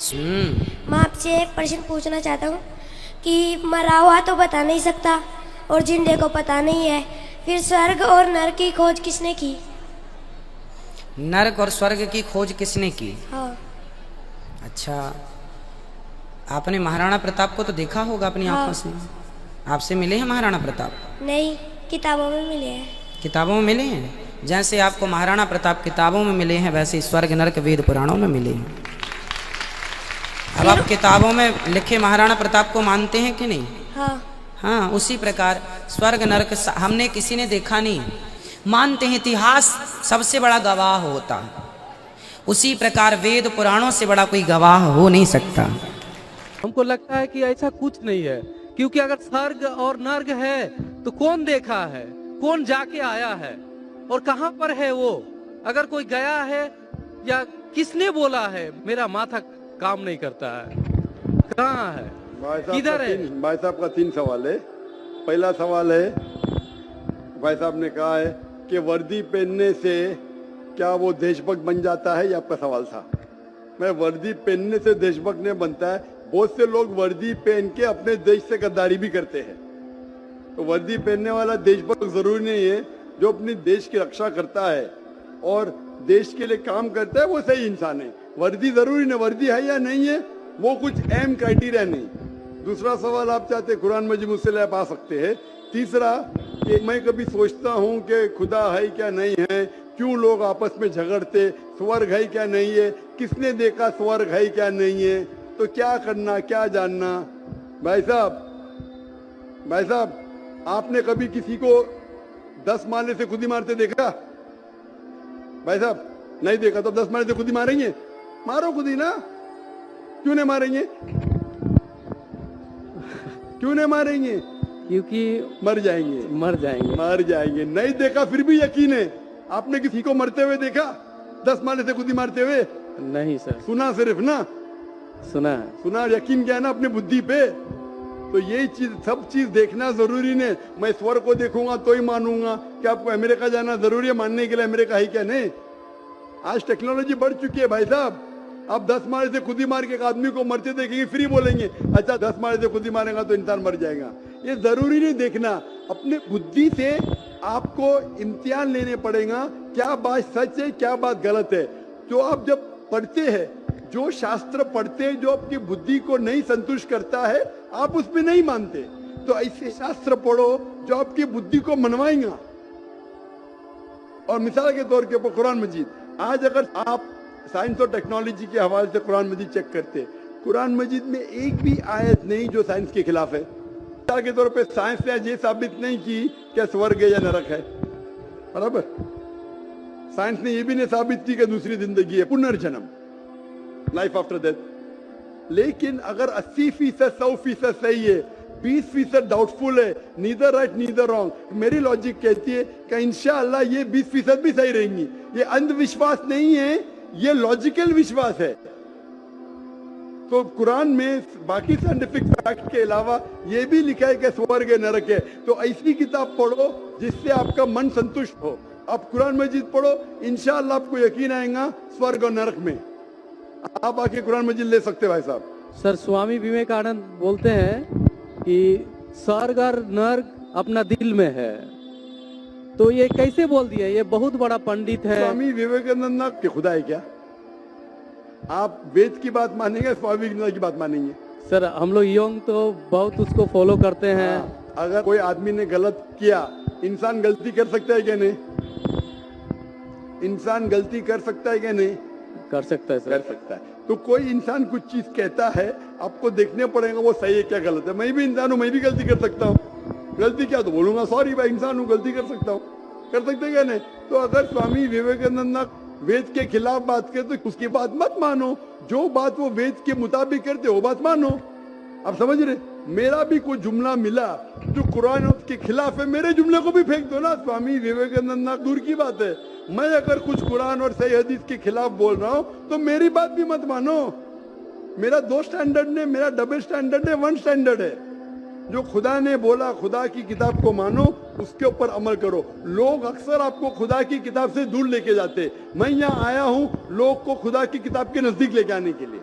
मैं आपसे एक प्रश्न पूछना चाहता हूँ कि मरा हुआ तो बता नहीं सकता और जिंदे को पता नहीं है, फिर स्वर्ग और नरक की खोज किसने की? नरक और स्वर्ग की खोज किसने की? हाँ। अच्छा, आपने महाराणा प्रताप को तो देखा होगा अपनी हाँ। आंखों से। आपसे मिले हैं महाराणा प्रताप? नहीं, किताबों में मिले हैं। किताबों में मिले हैं? जैसे आपको महाराणा प्रताप किताबों में मिले हैं, वैसे स्वर्ग नरक वेद पुराणों में मिले हैं। अब आप किताबों में लिखे महाराणा प्रताप को मानते हैं कि नहीं? हाँ। हाँ, उसी प्रकार स्वर्ग नरक हमने किसी ने देखा नहीं, मानते हैं। इतिहास सबसे बड़ा गवाह होता है, उसी प्रकार वेद पुराणों से बड़ा कोई गवाह हो नहीं सकता। हमको लगता है कि ऐसा कुछ नहीं है, क्योंकि अगर स्वर्ग और नर्क है तो कौन देखा है, कौन जाके आया है और कहां पर है वो? अगर कोई गया है या किसने बोला है, मेरा माथा काम नहीं करता है। कहाँ है, किधर है? भाई साहब का 3 सवाल है। पहला सवाल है, भाई साहब ने कहा है कि वर्दी पहनने से क्या वो देशभक्त बन जाता है, ये आपका सवाल था। मैं वर्दी पहनने से देशभक्त नहीं बनता है। बहुत से लोग वर्दी पहन के अपने देश से गद्दारी भी करते हैं। तो वर्दी पहनने वाला देशभक्त जरूरी नहीं है। जो अपनी देश की रक्षा करता है और देश के लिए काम करता है वो सही इंसान है। वर्दी जरूरी नहीं, वर्दी है या नहीं है वो कुछ अहम क्राइटेरिया नहीं। दूसरा सवाल आप चाहते कुरान मजीद मुझसे आप आ सकते हैं। तीसरा कि मैं कभी सोचता हूँ कि खुदा है क्या नहीं है, क्यों लोग आपस में झगड़ते, स्वर्ग है क्या नहीं है, किसने देखा स्वर्ग है क्या नहीं है, तो क्या करना क्या जानना। भाई साहब आपने कभी किसी को 10 मारने से खुद ही मारते देखा? भाई साहब नहीं देखा तो 10 मारने से खुद ही मारेंगे? मारो खुद ही ना, क्यों नहीं मारेंगे? क्यों नहीं मारेंगे? क्योंकि मर जाएंगे। मर जाएंगे। नहीं देखा फिर भी यकीन है। आपने किसी को मरते हुए देखा 10 मारने से खुद ही मारते हुए? नहीं सर। सुना सिर्फ ना? सुना है। सुना, यकीन क्या है ना अपनी बुद्धि पे। तो ये चीज सब चीज देखना जरूरी नहीं। मैं स्वर्ग को देखूंगा तो ही मानूंगा। क्या आपको अमेरिका जाना जरूरी है मानने के लिए अमेरिका है क्या? नहीं। आज टेक्नोलॉजी बढ़ चुकी है भाई साहब। आप 10 मारे से खुद ही मार के एक आदमी को मरते देखेंगे फिर ही बोलेंगे अच्छा 10 मारे से खुद ही मारेगा तो इंसान मर जाएगा। ये जरूरी नहीं देखना। अपने बुद्धि से आपको इम्तिहान लेने पड़ेगा, क्या बात सच है क्या बात गलत है। जो आप जब पढ़ते हैं, जो शास्त्र पढ़ते हैं, जो आपकी बुद्धि को नहीं संतुष्ट करता है आप उसमें नहीं मानते, तो ऐसे शास्त्र पढ़ो जो आपकी बुद्धि को मनवाएगा। और मिसाल के तौर के ऊपर कुरान मजीद, आज अगर आप साइंस और टेक्नोलॉजी के हवाले से कुरान मजीद चेक करते, कुरान मजीद में एक भी आयत नहीं जो साइंस के खिलाफ है। मिसाल के तौर पे साइंस ने ये साबित नहीं की क्या स्वर्ग है या नरक है, बराबर। साइंस ने ये भी नहीं साबित की कि दूसरी जिंदगी है, पुनर्जन्म, लाइफ आफ्टर डेथ। लेकिन अगर 80% 100% सही है, 20% डाउटफुल है, नीदर राइट नीदर रॉन्ग, मेरी लॉजिक कहती है कि इंशाअल्लाह ये 20% भी सही रहेंगी। ये अंधविश्वास नहीं है, ये लॉजिकल विश्वास है। तो कुरान में बाकी साइंटिफिक फैक्ट के अलावा ये भी लिखा है कि स्वर्ग है नरक है। तो ऐसी किताब पढ़ो जिससे आपका मन संतुष्ट हो। आप कुरान मजीद पढ़ो, इंशाअल्लाह आपको यकीन आएगा स्वर्ग और नरक में। आप आके कुरान मजीद ले सकते भाई साहब। सर, स्वामी विवेकानंद बोलते हैं कि स्वर्ग और नर्क अपना दिल में है, तो ये कैसे बोल दिया? ये बहुत बड़ा पंडित है। स्वामी विवेकानंद ना के खुदा है क्या? आप वेद की बात मानेंगे, स्वामी विवेकानंद की बात मानेंगे? सर, हम लोग यंग तो बहुत उसको फॉलो करते हैं। अगर कोई आदमी ने गलत किया, इंसान गलती कर सकता है क्या नहीं? इंसान गलती कर सकता है क्या नहीं? कर सकता है सर। कर सकता है। तो कोई इंसान कुछ चीज कहता है, आपको देखने पड़ेगा वो सही है क्या गलत है। मैं भी इंसान हूँ, मैं भी गलती कर सकता हूँ। गलती क्या तो बोलूंगा सॉरी भाई, इंसान हूँ, गलती कर सकता हूँ। कर सकते क्या नहीं? तो अगर स्वामी विवेकानंद वेद के खिलाफ बात करते तो उसकी बात मत मानो। जो बात वो वेद के मुताबिक करते वो बात मानो। आप समझ रहे? मेरा भी कोई जुमला मिला जो कुरान के खिलाफ है, मेरे जुमले को भी फेंक दो ना। स्वामी विवेकानंद दूर की बात है, मैं अगर कुछ कुरान और सही हदीस के खिलाफ बोल रहा हूँ तो मेरी बात भी मत मानो। मेरा 2 स्टैंडर्ड नहीं, मेरा डबल स्टैंडर्ड है, 1 स्टैंडर्ड है। जो खुदा ने बोला, खुदा की किताब को मानो, उसके ऊपर अमल करो। लोग अक्सर आपको खुदा की किताब से दूर लेके जाते। मैं यहाँ आया हूँ लोग को खुदा की किताब के नजदीक लेके आने के लिए।